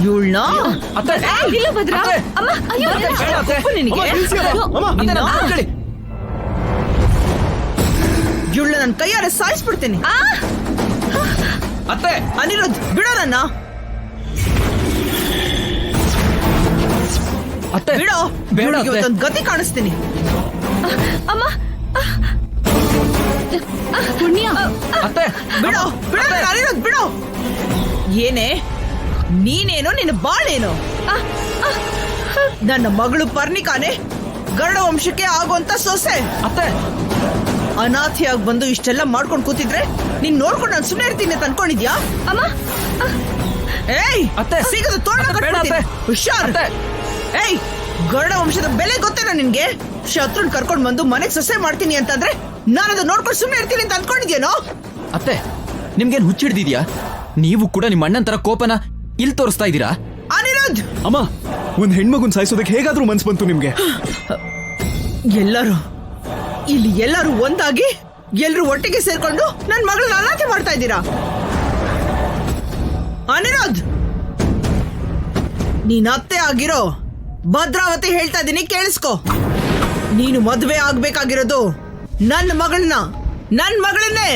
ಇವಳನ್ನ ಅತ್ತೆ ಇಲ್ಲ ಭದ್ರ ಅಮ್ಮ ಅಯ್ಯೋ ಇವಳ ನನ್ನ ಕೈಯಾರೆ ಸಾಯಿಸ್ಬಿಡ್ತೀನಿ. ಅತ್ತೆ ಅನಿರುದ್ಧ್ ಬಿಡೋ ನನ್ನ. ಅತ್ತೆ ಬಿಡೋ ಬೇಡ ಇವತ್ತೊಂದು ಗತಿ ಕಾಣಿಸ್ತೀನಿ. ಅಮ್ಮ ಪುಣ್ಯ ಅತ್ತೆ ಬಿಡೋ ಬಿಡೋ ಅನಿರುದ್ಧ್ ಬಿಡೋ. ಏನೇ ನೀನೇನೋ ನಿನ್ನ ಬಾಳೇನೋ. ನನ್ನ ಮಗಳು ಪರ್ಣಿಕಾನೆ ಗರುಡ ವಂಶಕ್ಕೆ ಆಗುವಂತ ಸೊಸೆ. ಅತ್ತೆ ಅನಾಥಿಯಾಗಿ ಬಂದು ಇಷ್ಟೆಲ್ಲ ಮಾಡ್ಕೊಂಡು ಕೂತಿದ್ರೆ ನೀನ್ ನೋಡ್ಕೊಂಡು ನಾನು ಸುಮ್ಮನೆ ಇರ್ತೀನಿ ಅಂತ ಅನ್ಕೊಂಡಿದ್ಯಾ? ಅಮ್ಮ ಏಯ್ ಅತ್ತೆ ಸಿಗದು ತೋಟ ಹುಷಾರ್. ಏಯ್ ಗರುಡ ವಂಶದ ಬೆಲೆ ಗೊತ್ತೇನೋ ನಿನ್ಗೆ? ಶತ್ರುನ್ ಕರ್ಕೊಂಡ್ ಬಂದು ಮನೆಗ್ ಸೊಸೆ ಮಾಡ್ತೀನಿ ಅಂತಂದ್ರೆ ನಾನು ಅದು ನೋಡ್ಕೊಂಡು ಸುಮ್ಮನೆ ಇರ್ತೀನಿ ಅಂತ ಅನ್ಕೊಂಡಿದ್ಯೇನೋ? ಅತ್ತೆ ನಿಮ್ಗೇನ್ ಹುಚ್ಚಿಡ್ದಿದ್ಯಾ? ನೀವು ಕೂಡ ನಿಮ್ಮ ಅಣ್ಣನ ತರ ಕೋಪನ ಇಲ್ಲಿ ತೋರಿಸ್ತಾ ಇದ್ದೀರಾ? ಅನಿರುದ್ಧ್ ಅಮ್ಮ, ಒಂದ್ ಹೆಣ್ಮಗುನ್ ಸಾಯಿಸೋದಕ್ಕೆ ಹೇಗಾದ್ರೂ ಮನ್ಸ್ ಬಂತು ನಿಮ್ಗೆ? ಎಲ್ಲರೂ ಒಂದಾಗಿ ಎಲ್ರು ಒಟ್ಟಿಗೆ ಸೇರ್ಕೊಂಡು ನನ್ ಮಗಳನ್ನ ಅನಾಥೆ ಮಾಡ್ತಾ ಇದ್ದೀರಾ. ಅನಿರುದ್ಧ್ ನೀನ್ ಅತ್ತೆ ಆಗಿರೋ ಭದ್ರಾವತಿ ಹೇಳ್ತಾ ಇದೀನಿ, ಕೇಳಿಸ್ಕೊ. ನೀನು ಮದುವೆ ಆಗ್ಬೇಕಾಗಿರೋದು ನನ್ನ ಮಗಳನ್ನೇ.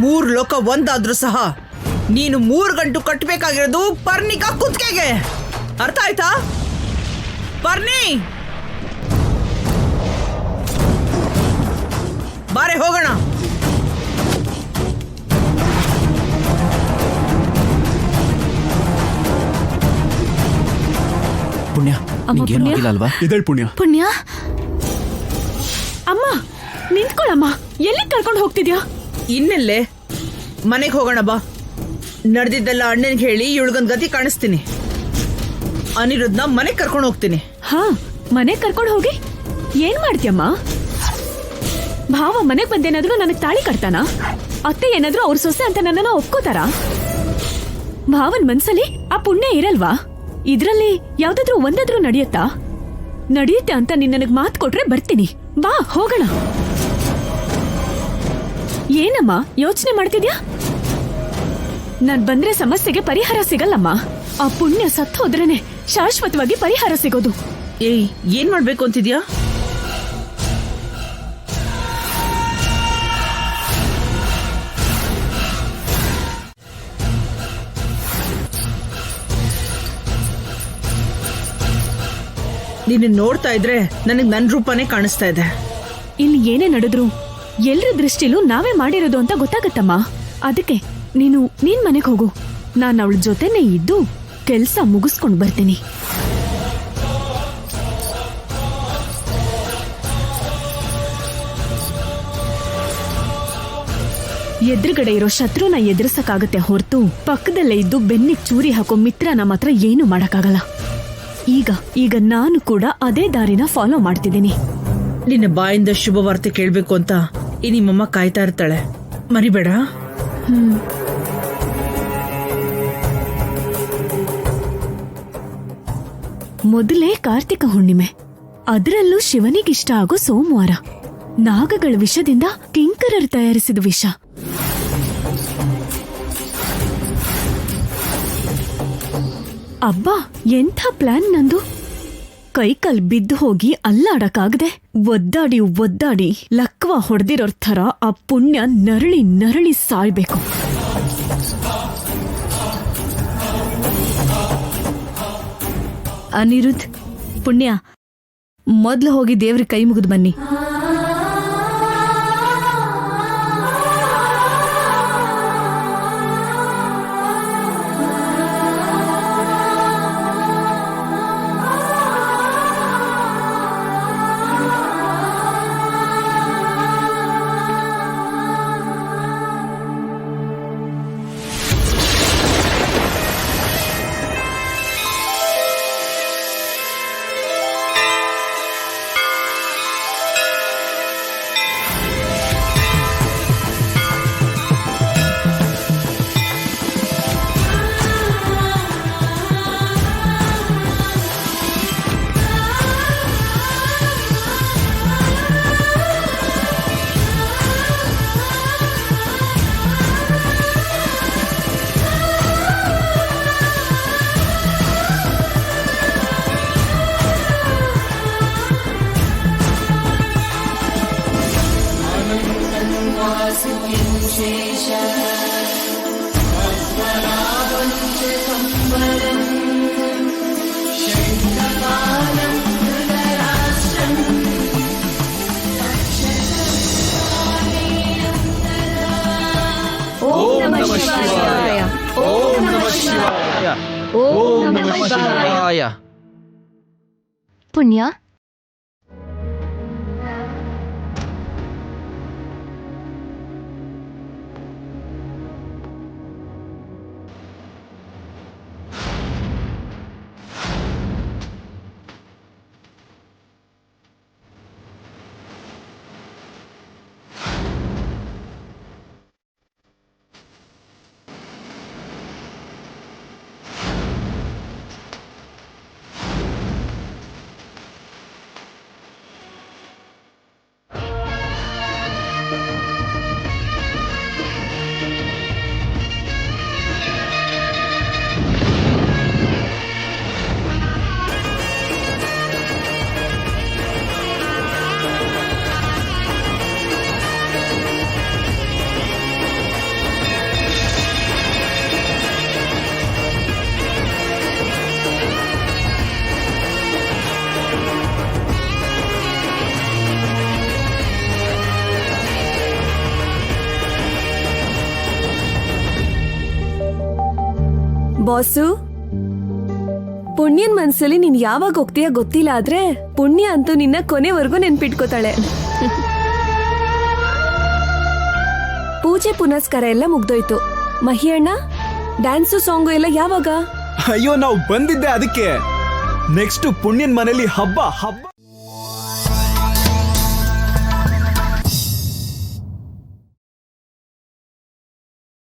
3 ಲೋಕ ಒಂದಾದ್ರೂ ಸಹ ನೀನು 3 ಗಂಟು ಕಟ್ಟಬೇಕಾಗಿರೋದು ಪರ್ಣಿಕಾ ಕುತ್ತಿಗೆಗೆ. ಅರ್ಥ ಆಯ್ತಾ? ಪರ್ಣಿ ಬಾರೆ ಹೋಗೋಣ. ಪುಣ್ಯ ನಿಂಗೇನು ಆಗಿಲ್ಲ ಅಲ್ವಾ? ಇದಳ್ ಪುಣ್ಯ. ಪುಣ್ಯ ಅಮ್ಮ ನಿಂತ್ಕೊಳ್ಳಮ್ಮ. ಎಲ್ಲಿ ಕರ್ಕೊಂಡು ಹೋಗ್ತಿದ್ಯಾ? ಇನ್ನೆಲ್ಲೇ ಮನೆಗೆ ಹೋಗೋಣ ಬಾ. ನಡೆದಿದ್ದೆಲ್ಲ ಅಣ್ಣನಿಗೆ ಹೇಳಿ ಇವಳಿಗೊಂದು ಗತಿ ಕಾಣಿಸ್ತೀನಿ. ಅನಿರುದ್ಧನ ಮನೆಗೆ ಕರ್ಕೊಂಡು ಹೋಗ್ತೀನಿ. ಹಾ ಮನೆಗ್ ಕರ್ಕೊಂಡು ಹೋಗಿ ಏನ್ ಮಾಡ್ತೀಯಮ್ಮ? ಭಾವ ಮನೆಗ್ ಬಂದೇನಾದ್ರೂ ನನಗ್ ತಾಳಿ ಕಟ್ತಾನ? ಅತ್ತೆ ಏನಾದ್ರೂ ಅವ್ರ ಸೊಸೆ ಅಂತ ನನ್ನನ್ನ ಒಪ್ಕೋತಾರ? ಭಾವನ್ ಮನ್ಸಲ್ಲಿ ಆ ಪುಣ್ಯ ಇರಲ್ವಾ? ಇದ್ರಲ್ಲಿ ಯಾವ್ದಾದ್ರೂ ಒಂದಾದ್ರೂ ನಡೆಯುತ್ತೆ ಅಂತ ನೀನ್ ನನಗ್ ಮಾತ್ ಕೊಟ್ರೆ ಬರ್ತೀನಿ. ಬಾ ಹೋಗೋಣ. ಏನಮ್ಮ ಯೋಚನೆ ಮಾಡ್ತಿದ್ಯಾ? ನಾನ್ ಬಂದ್ರೆ ಸಮಸ್ಯೆಗೆ ಪರಿಹಾರ ಸಿಗಲ್ಲಮ್ಮ. ಆ ಪುಣ್ಯ ಸತ್ತು ಹೋದ್ರೇನೆ ಶಾಶ್ವತವಾಗಿ ಪರಿಹಾರ ಸಿಗೋದು. ಏಯ್ ಏನ್ ಮಾಡ್ಬೇಕು ಅಂತಿದ್ಯಾ? ನೀನು ನೋಡ್ತಾ ಇದ್ರೆ ನನಗ್ ನನ್ ರೂಪನೇ ಕಾಣಿಸ್ತಾ ಇದೆ. ಇಲ್ಲಿ ಏನೇ ನಡೆದ್ರು ಎಲ್ರ ದೃಷ್ಟಿಲೂ ನಾವೇ ಮಾಡಿರೋದು ಅಂತ ಗೊತ್ತಾಗತ್ತಮ್ಮ. ಅದಕ್ಕೆ ನೀನ್ ಮನೆಗೆ ಹೋಗು. ನಾನು ಅವಳ ಜೊತೆನೆ ಇದ್ದು ಕೆಲ್ಸ ಮುಗಿಸ್ಕೊಂಡ್ ಬರ್ತೀನಿ. ಎದುರುಗಡೆ ಇರೋ ಶತ್ರುನ ಎದುರಿಸಕ್ಕಾಗತ್ತೆ ಹೊರತು ಪಕ್ಕದಲ್ಲೇ ಇದ್ದು ಬೆನ್ನಿಗೆ ಚೂರಿ ಹಾಕೋ ಮಿತ್ರನ ಮಾತ್ರ ಏನು ಮಾಡಕ್ಕಾಗಲ್ಲ. ಈಗ ನಾನು ಕೂಡ ಅದೇ ದಾರಿನ ಫಾಲೋ ಮಾಡ್ತಿದ್ದೀನಿ. ನಿನ್ನ ಬಾಯಿಂದ ಶುಭ ವಾರ್ತೆ ಕೇಳ್ಬೇಕು ಅಂತ ಈ ನಿಮ್ಮಮ್ಮ ಕಾಯ್ತಾ ಇರ್ತಾಳೆ, ಮರಿಬೇಡ. ಮೊದಲೇ ಕಾರ್ತಿಕ ಹುಣ್ಣಿಮೆ, ಅದರಲ್ಲೂ ಶಿವನಿಗಿಷ್ಟ ಆಗೋ ಸೋಮವಾರ. ನಾಗಗಳ ವಿಷದಿಂದ ಕಿಂಕರರು ತಯಾರಿಸಿದ ವಿಷ. ಅಬ್ಬಾ ಎಂಥ ಪ್ಲಾನ್ ನಂದು. ಕೈಕಲ್ ಬಿದ್ದು ಹೋಗಿ ಅಲ್ಲಾಡಕ್ಕಾಗದೆ ಒದ್ದಾಡಿ ಲಕ್ವ ಹೊಡೆದಿರೋರ್ ಥರ ಆ ಪುಣ್ಯ ನರಳಿ ಸಾಯ್ಬೇಕು. ಅನಿರುದ್ಧ್, ಪುಣ್ಯ ಮೊದ್ಲು ಹೋಗಿ ದೇವ್ರಿಗೆ ಕೈ ಮುಗಿದು ಬನ್ನಿ. ಓಂ ನಮಃ ಶಿವಾಯ. ಓಂ ನಮಃ ಶಿವಾಯ. ಓಂ ನಮಃ ಶಿವಾಯ. ಪುಣ್ಯ ಬಾಸು, ಪುಣ್ಯನ್ ಮನ್ಸಲ್ಲಿ ನೀನ್ ಯಾವಾಗ ಹೋಗ್ತೀಯ ಗೊತ್ತಿಲ್ಲ, ಆದ್ರೆ ಪುಣ್ಯ ಅಂತೂ ನಿನ್ನ ಕೊನೆವರೆಗೂ ನೆನ್ಪಿಟ್ಕೋತಾಳೆ. ಪೂಜೆ ಪುನಸ್ಕಾರ ಎಲ್ಲ ಮುಗ್ದೋಯ್ತು. ಮಹಿಯಣ್ಣ, ಡ್ಯಾನ್ಸು ಸಾಂಗು ಎಲ್ಲ ಯಾವಾಗ? ಅಯ್ಯೋ ನಾವು ಬಂದಿದ್ದೆ ಅದಕ್ಕೆ. ನೆಕ್ಸ್ಟ್ ಪುಣ್ಯನ್ ಮನೇಲಿ ಹಬ್ಬ.